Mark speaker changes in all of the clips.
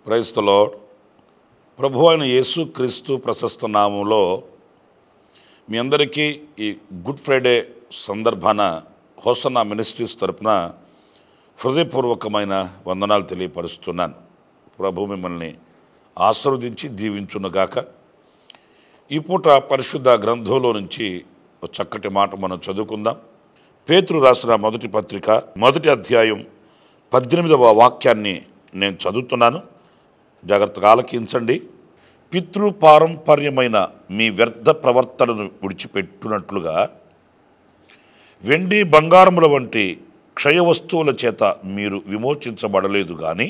Speaker 1: Praise the lord. ప్రభు అయిన యేసు క్రీస్తు ప్రశస్త నామంలో మీ అందరికీ ఈ గుడ్ ఫ్రైడే సందర్భాన హోసన్నా మినిస్ట్రీస్ తరపున హృదయపూర్వకమైన వందనాలు తెలియపరుస్తున్నాను. ప్రభు మిమ్మల్ని ఆశీర్వదించి దీవించునుగాక. ఈ పూట పరిశుద్ధ గ్రంథంలో నుంచి ఒక చక్కటి మాట మనం చదువుకుందాం. పేతురు రాసిన మొదటి పత్రిక 1వ అధ్యాయం 18వ వాక్యాన్ని నేను చదువుతున్నాను. జాగ్రత్తగా ఆలకించండి. పితృపారంపర్యమైన మీ వ్యర్థ ప్రవర్తనను విడిచిపెట్టునట్లుగా వెండి బంగారముల వంటి క్షయ వస్తువుల చేత మీరు విమోచించబడలేదు కానీ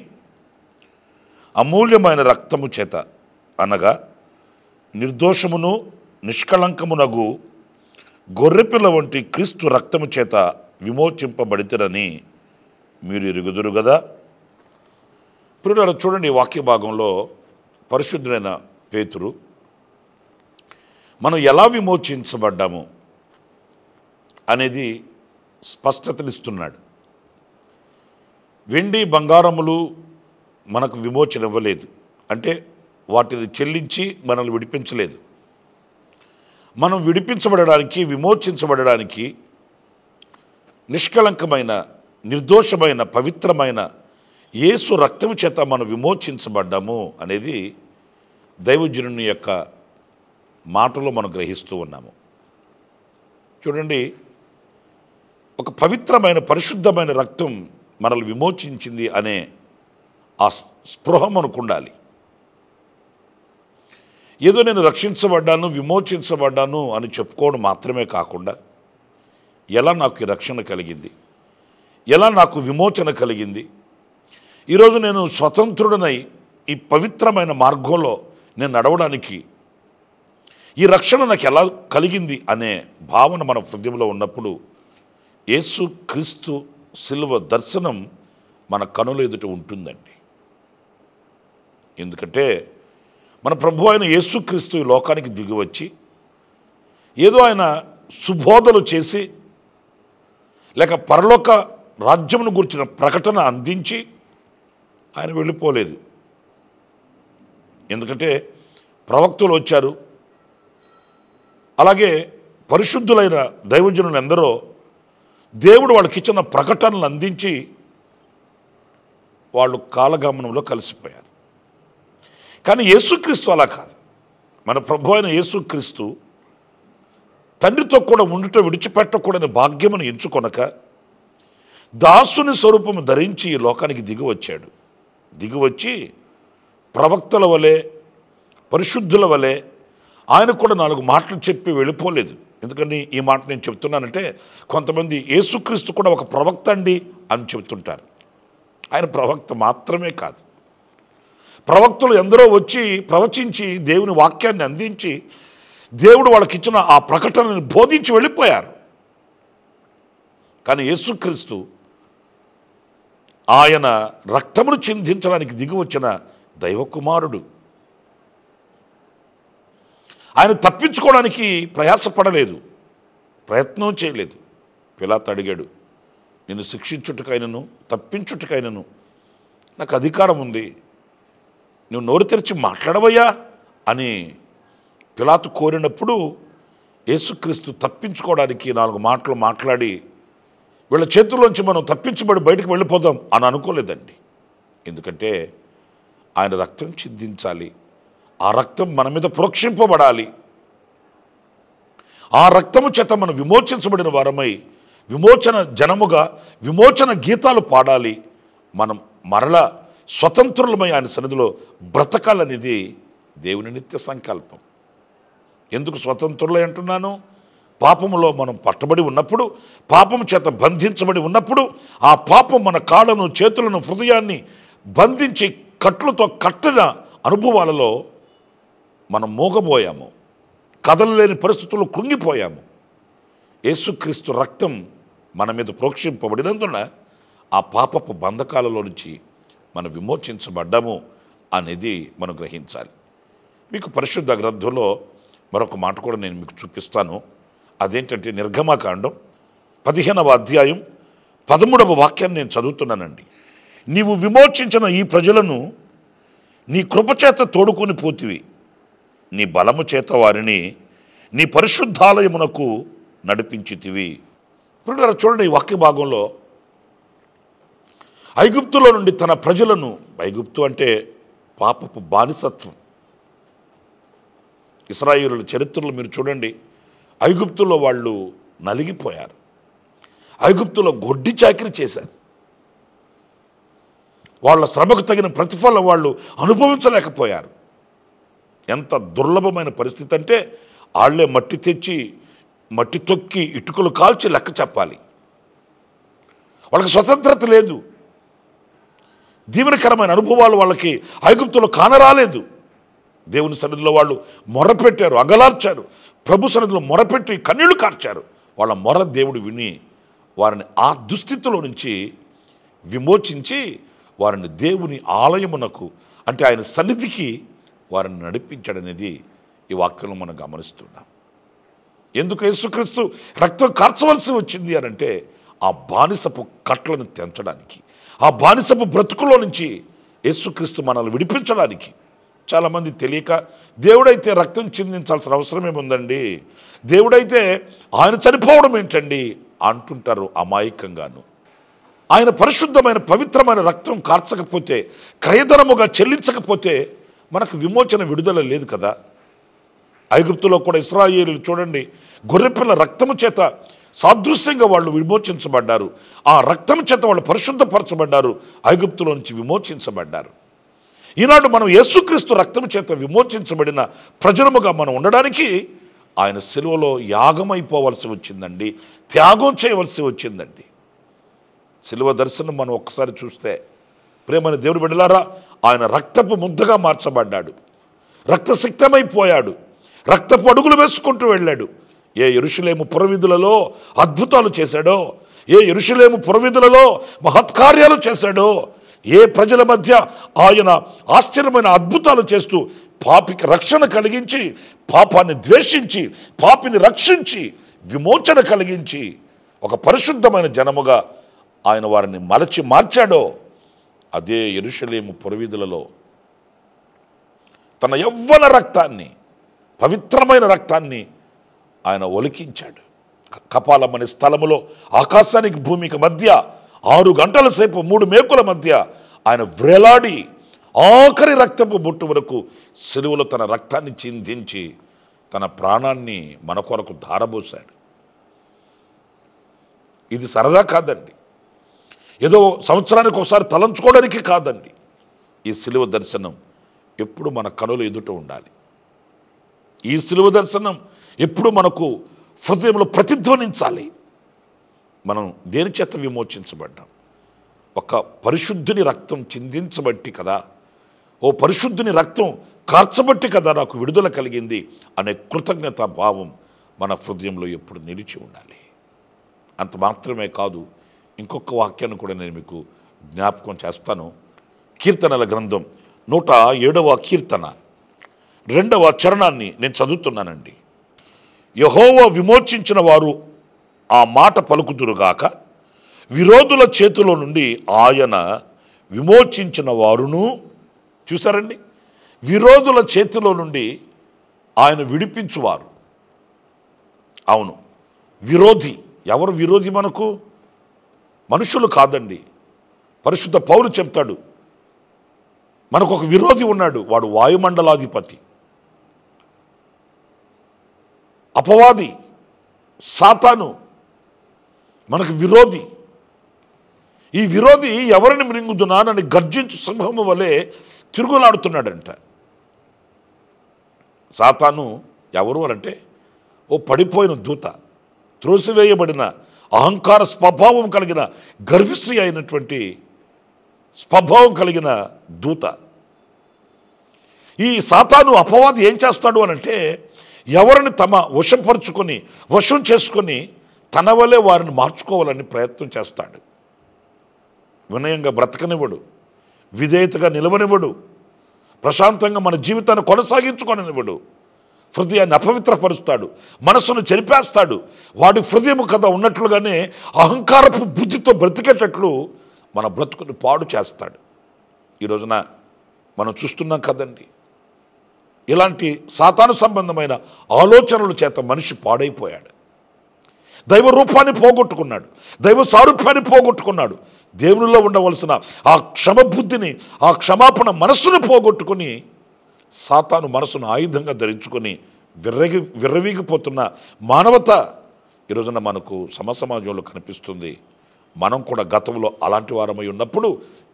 Speaker 1: అమూల్యమైన రక్తము చేత, అనగా నిర్దోషమును నిష్కళంకమునగు గొర్రెపిల్ల వంటి క్రీస్తు రక్తము చేత విమోచింపబడితేరని మీరు ఎరుగుదురు కదా. ప్రియులారా, చూడండి, వాక్య భాగంలో పరిశుద్ధుడైన పేతురు మనం ఎలా విమోచించబడ్డాము అనేది స్పష్టతనిస్తున్నాడు. వెండి బంగారములు మనకు విమోచన ఇవ్వలేదు, అంటే వాటిని చెల్లించి మనల్ని విడిపించలేదు. మనం విడిపించబడడానికి, విమోచించబడడానికి నిష్కళంకమైన, నిర్దోషమైన, పవిత్రమైన యేసు రక్తము చేత మనం విమోచించబడ్డాము అనేది దైవజనుని యొక్క మాటలో మనం గ్రహిస్తూ ఉన్నాము. చూడండి, ఒక పవిత్రమైన, పరిశుద్ధమైన రక్తం మనల్ని విమోచించింది అనే ఆ స్పృహ మనకు ఉండాలి. ఏదో నేను రక్షించబడ్డాను, విమోచించబడ్డాను అని చెప్పుకోవడం మాత్రమే కాకుండా, ఎలా నాకు ఈ రక్షణ కలిగింది, ఎలా నాకు విమోచన కలిగింది, ఈరోజు నేను స్వతంత్రుడనై ఈ పవిత్రమైన మార్గంలో నేను నడవడానికి ఈ రక్షణ నాకు ఎలా కలిగింది అనే భావన మన హృదయంలో ఉన్నప్పుడు యేసు క్రీస్తు శిలువ దర్శనం మన కనుల ఎదుట ఉంటుందండి. ఎందుకంటే మన ప్రభు అయిన యేసు క్రీస్తు ఈ లోకానికి దిగివచ్చి ఏదో ఆయన సుబోధలు చేసి లేక పరలోక రాజ్యమును గురించిన ప్రకటన అందించి ఆయన వెళ్ళిపోలేదు. ఎందుకంటే ప్రవక్తలు వచ్చారు, అలాగే పరిశుద్ధులైన దైవజనులు ఎందరో దేవుడు వాళ్ళకి ఇచ్చిన ప్రకటనలు అందించి వాళ్ళు కాలగమనంలో కలిసిపోయారు. కానీ యేసుక్రీస్తు అలా కాదు. మన ప్రభు అయిన యేసుక్రీస్తు తండ్రితో కూడా ఉండుట విడిచిపెట్టకూడని భాగ్యమును ఎంచుకొనక దాసుని స్వరూపము ధరించి ఈ లోకానికి దిగి వచ్చాడు. దిగివచ్చి ప్రవక్తల వలె, పరిశుద్ధుల వలె ఆయన కూడా 4 మాటలు చెప్పి వెళ్ళిపోలేదు. ఎందుకని ఈ మాట నేను చెప్తున్నానంటే, కొంతమంది యేసుక్రీస్తు కూడా ఒక ప్రవక్త అండి అని చెప్తుంటారు. ఆయన ప్రవక్త మాత్రమే కాదు. ప్రవక్తలు ఎందరో వచ్చి ప్రవచించి దేవుని వాక్యాన్ని అందించి దేవుడు వాళ్ళకి ఇచ్చిన ఆ ప్రకటనని బోధించి వెళ్ళిపోయారు. కానీ యేసుక్రీస్తు ఆయన రక్తమును చిందించడానికి దిగి వచ్చిన దైవకుమారుడు. ఆయన తప్పించుకోవడానికి ప్రయాసపడలేదు, ప్రయత్నం చేయలేదు. పిలాతు అడిగాడు, నిన్ను శిక్షించుటకైనను తప్పించుటకైనను నాకు అధికారం ఉంది, నువ్వు నోరు తెరిచి మాట్లాడవయ్యా అని పిలాతు కోరినప్పుడు యేసుక్రీస్తు తప్పించుకోవడానికి 4 మాటలు మాట్లాడి వీళ్ళ చేతుల్లోంచి మనం తప్పించబడి బయటకు వెళ్ళిపోదాం అని అనుకోలేదండి. ఎందుకంటే ఆయన రక్తం చిందించాలి, ఆ రక్తం మన మీద ప్రోక్షింపబడాలి, ఆ రక్తము చేత మనం విమోచించబడిన వారమై విమోచన జనముగా విమోచన గీతాలు పాడాలి, మనం మరలా స్వతంత్రులమై ఆయన సన్నిధిలో బ్రతకాలనేది దేవుని నిత్య సంకల్పం. ఎందుకు స్వతంత్రులై అంటున్నాను? పాపములో మనం పట్టబడి ఉన్నప్పుడు, పాపము చేత బంధించబడి ఉన్నప్పుడు, ఆ పాపం మన కాళ్ళను, చేతులను, హృదయాన్ని బంధించి కట్లతో కట్టిన అనుభవాలలో మనం మోగబోయాము, కదలలేని పరిస్థితుల్లో కృంగిపోయాము. యేసుక్రీస్తు రక్తం మన మీద ప్రోక్షింపబడినందున ఆ పాపపు బంధకాలలో నుంచి మనం విమోచించబడ్డాము అనేది మనం గ్రహించాలి. మీకు పరిశుద్ధ గ్రంథంలో మరొక మాట కూడా నేను మీకు చూపిస్తాను. అదేంటంటే నిర్గమకాండం 15వ అధ్యాయం 13వ వాక్యాన్ని నేను చదువుతున్నానండి. నీవు విమోచించిన ఈ ప్రజలను నీ కృపచేత తోడుకొని పోతివి, నీ బలము చేత వారిని నీ పరిశుద్ధాలయమునకు నడిపించితివి. ఇప్పుడు చూడండి, ఈ వాక్య భాగంలో ఐగుప్తులో నుండి తన ప్రజలను, ఐగుప్తు అంటే పాపపు బానిసత్వం. ఇశ్రాయేలుల చరిత్రలో మీరు చూడండి, ఐగుప్తులో వాళ్ళు నలిగిపోయారు, ఐగుప్తులో గొడ్డి చాకిరి చేశారు, వాళ్ళ శ్రమకు తగిన ప్రతిఫలం వాళ్ళు అనుభవించలేకపోయారు. ఎంత దుర్లభమైన పరిస్థితి అంటే వాళ్ళే మట్టి తెచ్చి, మట్టి తొక్కి, ఇటుకలు కాల్చి లెక్క చెప్పాలి. వాళ్ళకి స్వతంత్రత లేదు, దీవెనకరమైన అనుభవాలు వాళ్ళకి ఐగుప్తులో కానరాలేదు. దేవుని సన్నిధిలో వాళ్ళు మొరపెట్టారు, అంగలార్చారు, ప్రభు సన్నిధిలో మొరపెట్టి కన్నీళ్లు కార్చారు. వాళ్ళ మొర దేవుడు విని వారిని ఆ దుస్థితిలో నుంచి విమోచించి వారిని దేవుని ఆలయమునకు, అంటే ఆయన సన్నిధికి వారిని నడిపించాడనేది ఈ వాక్యంలో మనం గమనిస్తున్నాం. ఎందుకు యేసుక్రీస్తు రక్తం కార్చవలసి వచ్చింది అని అంటే ఆ బానిసపు కట్లను తెంచడానికి, ఆ బానిసపు బ్రతుకులో నుంచి యేసుక్రీస్తు మనల్ని విడిపించడానికి. చాలామంది తెలియక దేవుడైతే రక్తం చిందించాల్సిన అవసరం ఏముందండి, దేవుడైతే ఆయన చనిపోవడం ఏంటండి అంటుంటారు అమాయకంగాను. ఆయన పరిశుద్ధమైన పవిత్రమైన రక్తం కార్చకపోతే, క్రయధనముగా చెల్లించకపోతే మనకు విమోచన, విడుదల లేదు కదా. ఐగుప్తులో కూడా ఇశ్రాయేలీయులు చూడండి, గొర్రెపిల్ల రక్తము చేత సాదృశ్యంగా వాళ్ళు విమోచించబడ్డారు, ఆ రక్తము చేత వాళ్ళు పరిశుద్ధపరచబడ్డారు, ఐగుప్తులో నుంచి విమోచించబడ్డారు. ఈనాడు మనం యేసుక్రీస్తు రక్తము చేత విమోచించబడిన ప్రజలముగా మనం ఉండడానికి ఆయన సిలువలో యాగమైపోవలసి వచ్చిందండి, త్యాగం చేయవలసి వచ్చిందండి. సిలువ దర్శనం మనం ఒక్కసారి చూస్తే, ప్రేమని దేవుని బిడ్డలారా, ఆయన రక్తపు ముద్దగా మార్చబడ్డాడు, రక్తసిక్తమైపోయాడు, రక్తపు అడుగులు వేసుకుంటూ వెళ్ళాడు. ఏ యెరూషలేము పురవీధులలో అద్భుతాలు చేశాడో, ఏ యెరూషలేము పురవీధులలో మహత్కార్యాలు చేశాడో, ఏ ప్రజల మధ్య ఆయన ఆశ్చర్యమైన అద్భుతాలు చేస్తూ పాపికి రక్షణ కలిగించి, పాపాన్ని ద్వేషించి, పాపిని రక్షించి, విమోచన కలిగించి ఒక పరిశుద్ధమైన జనముగా ఆయన వారిని మలచి మార్చాడో, అదే యెరూషలేము పురవీధులలో తన యవ్వన రక్తాన్ని, పవిత్రమైన రక్తాన్ని ఆయన ఒలికించాడు. కపాలం అనే స్థలములో ఆకాశానికి భూమికి మధ్య 6 గంటల సేపు 3 మేకుల మధ్య ఆయన వ్రేలాడి ఆఖరి రక్తపు బొట్టు వరకు సిలువలో తన రక్తాన్ని చిందించి తన ప్రాణాన్ని మన కొరకు ధారబోశాడు. ఇది సరదా కాదండి, ఏదో సంవత్సరానికి ఒకసారి తలంచుకోవడానికి కాదండి. ఈ సిలువ దర్శనం ఎప్పుడు మన కనుల ఎదుట ఉండాలి. ఈ సిలువ దర్శనం ఎప్పుడు మనకు హృదయంలో ప్రతిధ్వనించాలి. మనం దేని చేత విమోచించబడ్డాం? ఒక పరిశుద్ధుని రక్తం చిందించబట్టి కదా, ఓ పరిశుద్ధుని రక్తం కార్చబట్టి కదా నాకు విడుదల కలిగింది అనే కృతజ్ఞతా భావం మన హృదయంలో ఎప్పుడు నిలిచి ఉండాలి. అంత మాత్రమే కాదు, ఇంకొక వాక్యాన్ని కూడా నేను మీకు జ్ఞాపకం చేస్తాను. కీర్తనల గ్రంథం 107వ కీర్తన 2వ చరణాన్ని నేను చదువుతున్నానండి. యెహోవా విమోచించిన వారు ఆ మాట పలుకుదురుగాక, విరోధుల చేతిలో నుండి ఆయన విమోచించిన వారును. చూసారండి, విరోధుల చేతిలో నుండి ఆయన విడిపించువారు. అవును, విరోధి. ఎవరు విరోధి మనకు? మనుషులు కాదండి. పరిశుద్ధ పౌలు చెప్తాడు, మనకు ఒక విరోధి ఉన్నాడు, వాడు వాయుమండలాధిపతి, అపవాది, సాతాను మనకు విరోధి. ఈ విరోధి ఎవరిని మృంగుదునానని గర్జించు సింహము వలె తిరుగులాడుతున్నాడంట. సాతాను ఎవరు అంటే ఓ పడిపోయిన దూత, త్రోసివేయబడిన అహంకార స్వభావం కలిగిన గర్విష్ఠి అయినటువంటి స్వభావం కలిగిన దూత. ఈ సాతాను అపవాది ఏం చేస్తాడు అనంటే, ఎవరిని వశం చేసుకొని తన వలే వారిని మార్చుకోవాలని ప్రయత్నం చేస్తాడు. వినయంగా బ్రతకనివ్వడు, విధేయతగా నిలవనివ్వడు, ప్రశాంతంగా మన జీవితాన్ని కొనసాగించుకొనివ్వడు. హృదయాన్ని అపవిత్రపరుస్తాడు, మనసును చెరిపేస్తాడు. వాడి హృదయము కదా ఉన్నట్లుగానే అహంకారపు బుద్ధితో బ్రతికేటట్లు మన బ్రతుకుని పాడు చేస్తాడు. ఈ రోజున మనం చూస్తున్నాం కదండి, ఇలాంటి సాతాను సంబంధమైన ఆలోచనల చేత మనిషి పాడైపోయాడు. దైవ రూపాన్ని పోగొట్టుకున్నాడు, దైవ సారూప్యాన్ని పోగొట్టుకున్నాడు. దేవునిలో ఉండవలసిన ఆ క్షమబుద్ధిని, ఆ క్షమాపణ మనస్సును పోగొట్టుకుని సాతాను మనసును ఆయుధంగా ధరించుకొని విర్రవీగిపోతున్న మానవత ఈరోజున మనకు సమాజంలో కనిపిస్తుంది. మనం కూడా గతంలో అలాంటి వారమై ఉన్నప్పుడు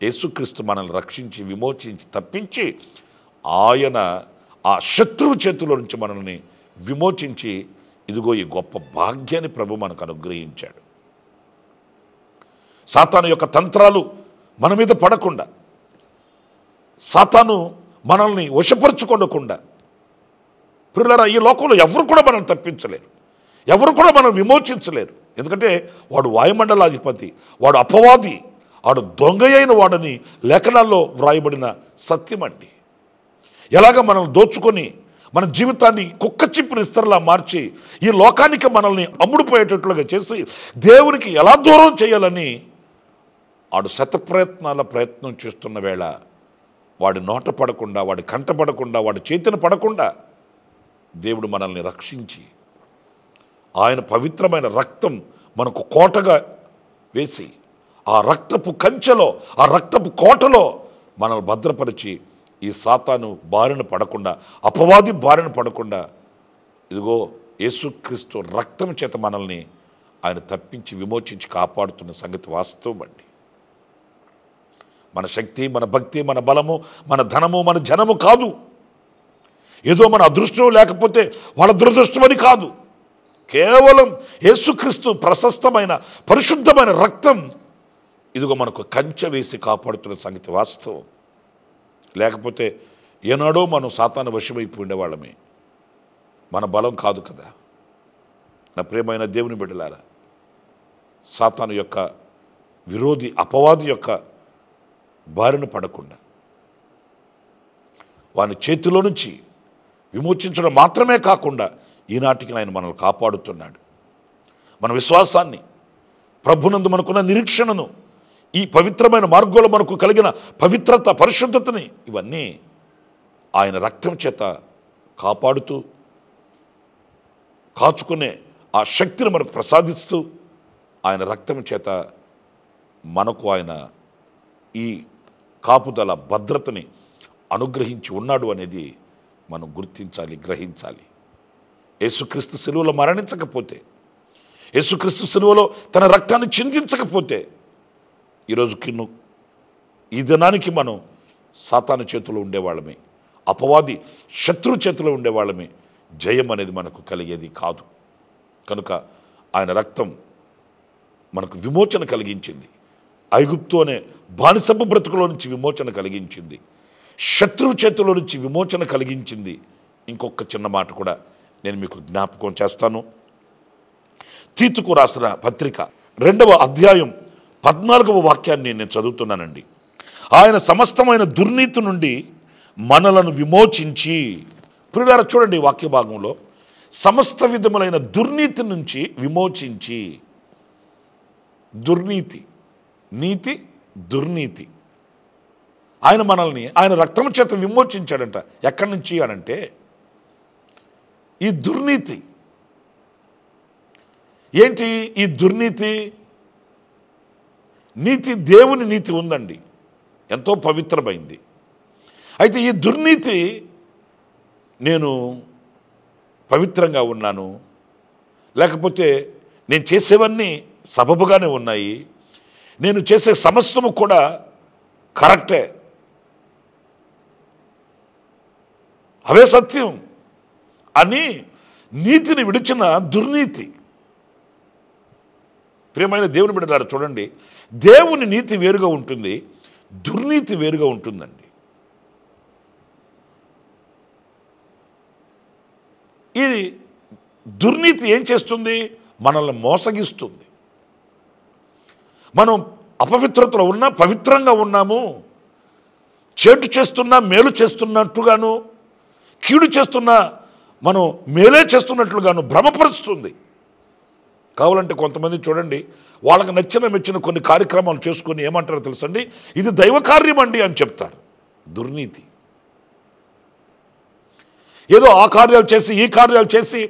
Speaker 1: యేసుక్రీస్తు మనల్ని రక్షించి విమోచించి తప్పించి ఆయన ఆ శత్రువు చేతిలో నుంచి మనల్ని విమోచించి ఇదిగో ఈ గొప్ప భాగ్యాన్ని ప్రభు మనకు అనుగ్రహించాడు. సాతాను యొక్క తంత్రాలు మన మీద పడకుండా, సాతాను మనల్ని వశపరుచుకోకుండా, ప్రియులారా, ఈ లోకంలో ఎవరు కూడా మనల్ని తప్పించలేరు, ఎవరు కూడా మనం విమోచించలేరు. ఎందుకంటే వాడు వాయుమండలాధిపతి, వాడు అపవాది, వాడు దొంగ అయిన వాడని లేఖనాల్లో వ్రాయబడిన సత్యం అండి. ఎలాగ మనం దోచుకొని మన జీవితాన్ని కుక్క చిప్పుని ఇస్తరలా మార్చి ఈ లోకానికి మనల్ని అమ్ముడుపోయేటట్లుగా చేసి దేవునికి ఎలా దూరం చేయాలని వాడు ప్రయత్నం చేస్తున్న వేళ వాడి నోట పడకుండా, వాడి కంట పడకుండా, వాడి చేతిని పడకుండా దేవుడు మనల్ని రక్షించి ఆయన పవిత్రమైన రక్తం మనకు కోటగా వేసి ఆ రక్తపు కంచెలో, ఆ రక్తపు కోటలో మనల్ని భద్రపరిచి ఈ సాతాను బారిన పడకుండా, అపవాది బారిన పడకుండా ఇదిగో యేసుక్రీస్తు రక్తం చేత మనల్ని ఆయన తప్పించి విమోచించి కాపాడుతున్న సంగతి వాస్తవం అండి. మన శక్తి, మన భక్తి, మన బలము, మన ధనము, మన జనము కాదు. ఏదో మన అదృష్టం లేకపోతే వాళ్ళ దురదృష్టం అని కాదు. కేవలం యేసుక్రీస్తు ప్రశస్తమైన పరిశుద్ధమైన రక్తం ఇదిగో మనకు కంచె వేసి కాపాడుతున్న సంగతి వాస్తవం. లేకపోతే ఏనాడో మనం సాతాను వశమైపోయి ఉండేవాళ్ళమే. మన బలం కాదు కదా. నా ప్రియమైన దేవుని బిడ్డలారా, సాతాను యొక్క విరోధి అపవాది యొక్క బారిన పడకుండా వాని చేతిలో నుంచి విమోచించడం మాత్రమే కాకుండా ఈనాటికి ఆయన మనల్ని కాపాడుతున్నాడు. మన విశ్వాసాన్ని, ప్రభునందు మనకున్న నిరీక్షణను, ఈ పవిత్రమైన మార్గంలో మనకు కలిగిన పవిత్రత, పరిశుద్ధతని ఇవన్నీ ఆయన రక్తం చేత కాపాడుతూ కాచుకునే ఆ శక్తిని మనకు ప్రసాదిస్తూ ఆయన రక్తం చేత మనకు ఆయన ఈ కాపుదల భద్రతని అనుగ్రహించి ఉన్నాడు అనేది మనం గుర్తించాలి, గ్రహించాలి. యేసుక్రీస్తు శిలువలో మరణించకపోతే, యేసుక్రీస్తు శిలువలో తన రక్తాన్ని చిందించకపోతే ఈరోజు ఈ దినానికి మనం సాతాను చేతిలో ఉండేవాళ్ళమే, అపవాది శత్రు చేతిలో ఉండేవాళ్ళమే. జయం అనేది మనకు కలిగేది కాదు. కనుక ఆయన రక్తం మనకు విమోచన కలిగించింది. ఐగుప్తు అనే బానిసపు బ్రతుకులో నుంచి విమోచన కలిగించింది, శత్రువు చేతిలో నుంచి విమోచన కలిగించింది. ఇంకొక చిన్న మాట కూడా నేను మీకు జ్ఞాపకం చేస్తాను. తీతుకు రాసిన పత్రిక 2వ అధ్యాయం 14వ వాక్యాన్ని నేను చదువుతున్నానండి. ఆయన సమస్తమైన దుర్నీతి నుండి మనలను విమోచించి, ప్రియులారా చూడండి ఈ వాక్య భాగంలో, సమస్త విధములైన దుర్నీతి నుంచి విమోచించి. దుర్నీతి, నీతి, దుర్నీతి. ఆయన మనల్ని ఆయన రక్తం చేత విమోచించాడంట. ఎక్కడి నుంచి అనంటే ఈ దుర్నీతి ఏంటి? ఈ దుర్నీతి, నీతి, దేవుని నీతి ఉందండి, ఎంతో పవిత్రమైంది. అయితే ఈ దుర్నీతి, నేను పవిత్రంగా ఉన్నాను, లేకపోతే నేను చేసేవన్నీ సబబుగానే ఉన్నాయి, నేను చేసే సమస్తము కూడా కరెక్టే, అవే సత్యం అని నీతిని విడిచిన దుర్నీతి. ప్రియమైన దేవుని బిడ్డలారా చూడండి, దేవుని నీతి వేరుగా ఉంటుంది, దుర్నీతి వేరుగా ఉంటుందండి. ఈ దుర్నీతి ఏం చేస్తుంది? మనల్ని మోసగిస్తుంది. మనం అపవిత్రతలో ఉన్నా పవిత్రంగా ఉన్నాము, చేటు చేస్తున్నా మేలు చేస్తున్నట్టుగాను, కీడు చేస్తున్నా మనం మేలే చేస్తున్నట్లుగాను భ్రమపరుస్తుంది. కావాలంటే కొంతమంది చూడండి, వాళ్ళకి నచ్చిన మెచ్చిన కొన్ని కార్యక్రమాలు చేసుకొని ఏమంటారో తెలుసండి, ఇది దైవ కార్యం అండి అని చెప్తారు. దుర్నీతి. ఏదో ఆ కార్యాలు చేసి ఈ కార్యాలు చేసి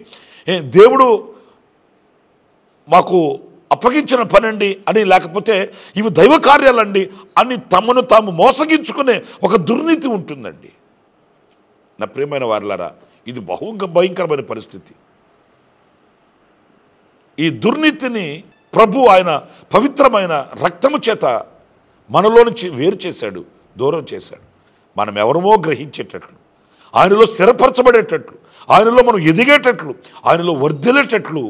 Speaker 1: దేవుడు మాకు అప్పగించిన పని అండి అని, లేకపోతే ఇవి దైవ కార్యాలండి అని తమను తాము మోసగించుకునే ఒక దుర్నీతి ఉంటుందండి. నా ప్రియమైన వారలారా, ఇది భయంకరమైన పరిస్థితి. ఈ దుర్నీతిని ప్రభు ఆయన పవిత్రమైన రక్తము చేత మనలో నుంచి వేరు చేశాడు, దూరం చేశాడు. మనం ఎవరమో గ్రహించేటట్లు, ఆయనలో స్థిరపరచబడేటట్లు, ఆయనలో మనం ఎదిగేటట్లు, ఆయనలో వర్ధిల్లేటట్లు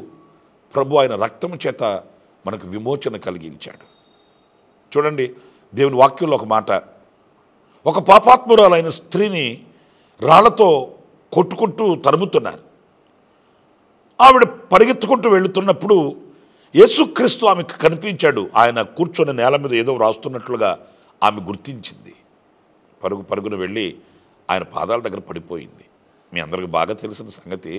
Speaker 1: ప్రభు ఆయన రక్తము చేత మనకు విమోచన కలిగించాడు. చూడండి, దేవుని వాక్యంలో ఒక మాట, ఒక పాపాత్మురాలైన స్త్రీని రాళ్లతో కొట్టుకుంటూ తరుముతున్నారు. ఆవిడ పరిగెత్తుకుంటూ వెళుతున్నప్పుడు యేసుక్రీస్తు ఆమెకు కనిపించాడు. ఆయన కూర్చొని నేల మీద ఏదో రాస్తున్నట్లుగా ఆమె గుర్తించింది. పరుగున వెళ్ళి ఆయన పాదాల దగ్గర పడిపోయింది. మీ అందరికీ బాగా తెలిసిన సంగతి.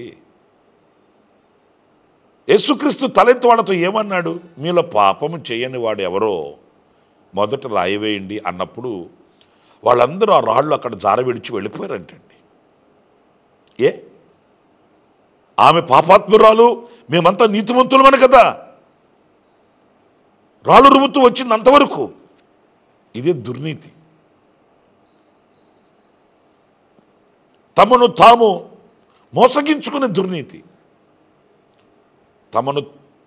Speaker 1: యేసుక్రీస్తు తలెత్తి వాళ్ళతో ఏమన్నాడు? మీలో పాపము చేయని వాడు ఎవరో మొదట రాయవేయండి అన్నప్పుడు వాళ్ళందరూ ఆ రాళ్ళు అక్కడ జార విడిచి వెళ్ళిపోయారంటండి. ఆమె పాపాత్మురాలు, మేమంతా నీతిమంతులమని కదా రాళ్ళు రుముతూ వచ్చింది అంతవరకు. ఇదే దుర్నీతి. తమను తాము మోసగించుకునే దుర్నీతి, తమను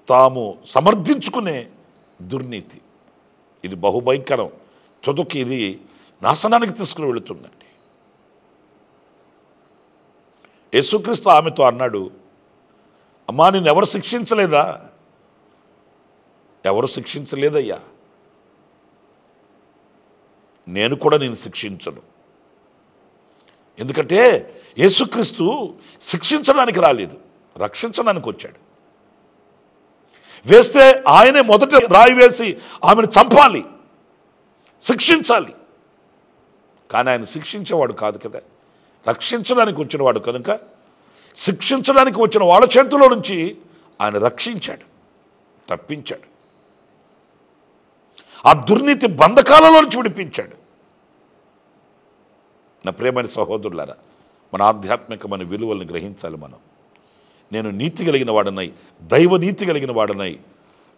Speaker 1: తాము సమర్థించుకునే దుర్నీతి. ఇది బహుభయంకరం. చదువుకి ఇది నాశనానికి తీసుకుని వెళుతుందండి. యేసుక్రీస్తు ఆమెతో అన్నాడు, అమ్మా నేను ఎవరు శిక్షించలేదా? ఎవరు శిక్షించలేదయ్యా, నేను కూడా నేను శిక్షించను. ఎందుకంటే యేసుక్రీస్తు శిక్షించడానికి రాలేదు, రక్షించడానికి వచ్చాడు. వేస్తే ఆయనే మొదట రాయి వేసి ఆమెను చంపాలి, శిక్షించాలి. కానీ ఆయన శిక్షించేవాడు కాదు కదా, రక్షించడానికి వచ్చినవాడు కనుక శిక్షించడానికి వచ్చిన వాళ్ళ చేతిలో నుంచి ఆయన రక్షించాడు, తప్పించాడు. ఆ దుర్నీతి బంధకాలలో నుంచి విడిపించాడు. నా ప్రియమైన సహోదరులారా, మన ఆధ్యాత్మికమైన విలువలను గ్రహించాలి. నేను నీతి కలిగిన వాడనై, దైవ నీతి కలిగిన వాడనై,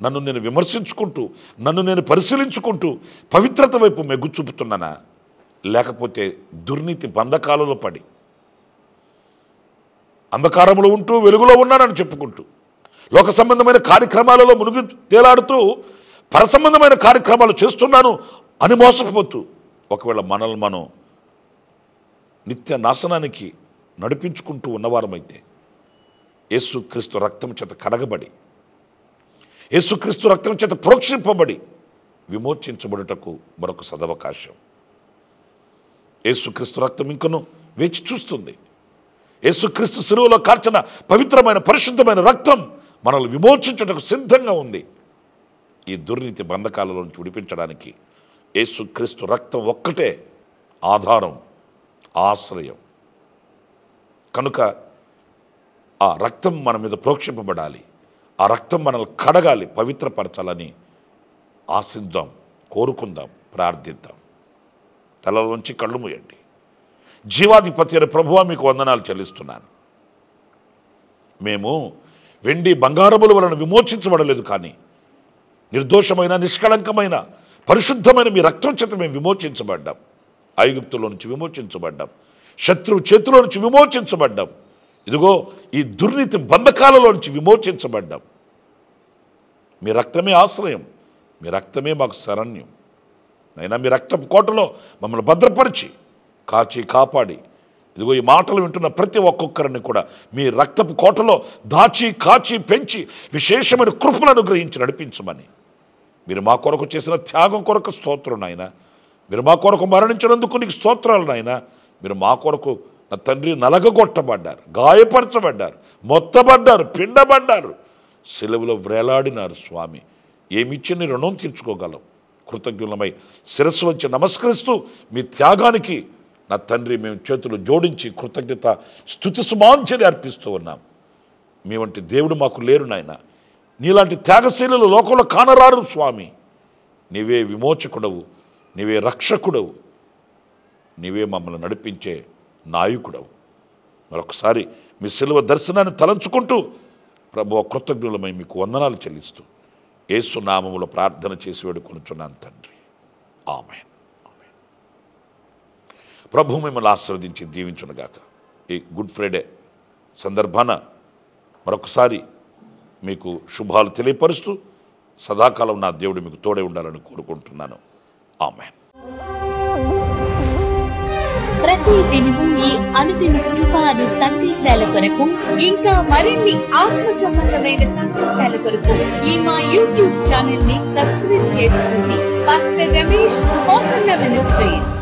Speaker 1: నన్ను నేను విమర్శించుకుంటూ, నన్ను నేను పరిశీలించుకుంటూ పవిత్రత వైపు మెగ్గు చూపుతున్నానా, లేకపోతే దుర్నీతి బంధకాలలో పడి అంధకారంలో ఉంటూ వెలుగులో ఉన్నానని చెప్పుకుంటూ లోక సంబంధమైన కార్యక్రమాలలో మునిగి తేలాడుతూ పర సంబంధమైన కార్యక్రమాలు చేస్తున్నాను అని మోసపోతూ ఒకవేళ మనల్ని మనం నిత్య నాశనానికి నడిపించుకుంటూ ఉన్నవారమైతే యేసుక్రీస్తు రక్తం చేత కడగబడి, యేసుక్రీస్తు రక్తం చేత ప్రోక్షింపబడి విమోచించబడుటకు మరొక సదవకాశం. యేసుక్రీస్తు రక్తం ఇంకను వేచి చూస్తుంది. యేసుక్రీస్తు శిలువలో కార్చిన పవిత్రమైన పరిశుద్ధమైన రక్తం మనల్ని విమోచించుటకు సిద్ధంగా ఉంది. ఈ దుర్నీతి బంధకాలలో నుంచి విడిపించడానికి యేసుక్రీస్తు రక్తం ఒక్కటే ఆధారం, ఆశ్రయం. కనుక ఆ రక్తం మన మీద ప్రోక్షింపబడాలి, ఆ రక్తం మనల్ని కడగాలి, పవిత్రపరచాలని ఆశిద్దాం, కోరుకుందాం, ప్రార్థిద్దాం. తలలోంచి కళ్ళు మూయండి. జీవాధిపతి అయిన ప్రభువా మీకు వందనాలు చెల్లిస్తున్నాను. మేము వెండి బంగారముల వలన విమోచించబడలేదు, కానీ నిర్దోషమైన, నిష్కళంకమైన, పరిశుద్ధమైన మీ రక్తం చేత మేము విమోచించబడ్డాం. ఐగుప్తులో నుంచి విమోచించబడ్డాం, శత్రువు చేతిలో నుంచి విమోచించబడ్డాం. ఇదిగో ఈ దుర్నీతి బంధకాలలో నుంచి విమోచించబడ్డాం. మీ రక్తమే ఆశ్రయం, మీ రక్తమే మాకు శరణ్యం. అయినా మీ రక్తపు కోటలో మమ్మల్ని భద్రపరిచి, కాచి, కాపాడి ఇదిగో ఈ మాటలు వింటున్న ప్రతి ఒక్కొక్కరిని కూడా మీ రక్తపు కోటలో దాచి కాచి పెంచి విశేషమైన కృపలను అనుగ్రహించి నడిపించమని, మీరు మా కొరకు చేసిన త్యాగం కొరకు స్తోత్రం నాయన, మీరు మా కొరకు మరణించినందుకు నీకు స్తోత్రాలు నాయన, మీరు మా కొరకు నా తండ్రి నలగగొట్టబడ్డారు, గాయపరచబడ్డారు, మొత్తబడ్డారు, పిండబడ్డారు, సెలవులో వ్రేలాడినారు స్వామి. ఏమిచ్చి నీ రుణం తీర్చుకోగలం? కృతజ్ఞులమై శిరస్సు వచ్చి నమస్కరిస్తూ మీ త్యాగానికి నా తండ్రి మేము చేతులు జోడించి కృతజ్ఞత స్తుతి సుమాంజలి అర్పిస్తూ ఉన్నాం. మీ వంటి దేవుడు మాకు లేరు నాయన, నీలాంటి త్యాగశీలులు లోకంలో కానరారు స్వామి. నీవే విమోచకుడవు, నీవే రక్షకుడవు, నీవే మమ్మల్ని నడిపించే నాయకుడవు. మరొకసారి మీ సిలువ దర్శనాన్ని తలంచుకుంటూ ప్రభువా కృతజ్ఞులమై మీకు వందనాలు చెల్లిస్తూ యేసు నామములో ప్రార్థన చేసి వేడుకొనుచున్నాను తండ్రి, ఆమేన్. ప్రభు మిమ్మల్ని ఆశీర్వదించి దీవించునుగాక. ఈ గుడ్ ఫ్రైడే సందర్భాన మరొకసారి మీకు శుభాలు తెలియపరుస్తూ సదాకాలం నా దేవుడు మీకు తోడే ఉండాలని కోరుకుంటున్నాను. ఆమేన్.
Speaker 2: ప్రతి దినము ఈ అనుదిన కృపాను సందేశాల కొరకు, ఇంకా మరిన్ని ఆత్మ సంబంధమైన సందేశాల కొరకు ఈ మా యూట్యూబ్ ఛానల్ ని సబ్స్క్రైబ్ చేసుకోండి. Pastor Ramesh ministries.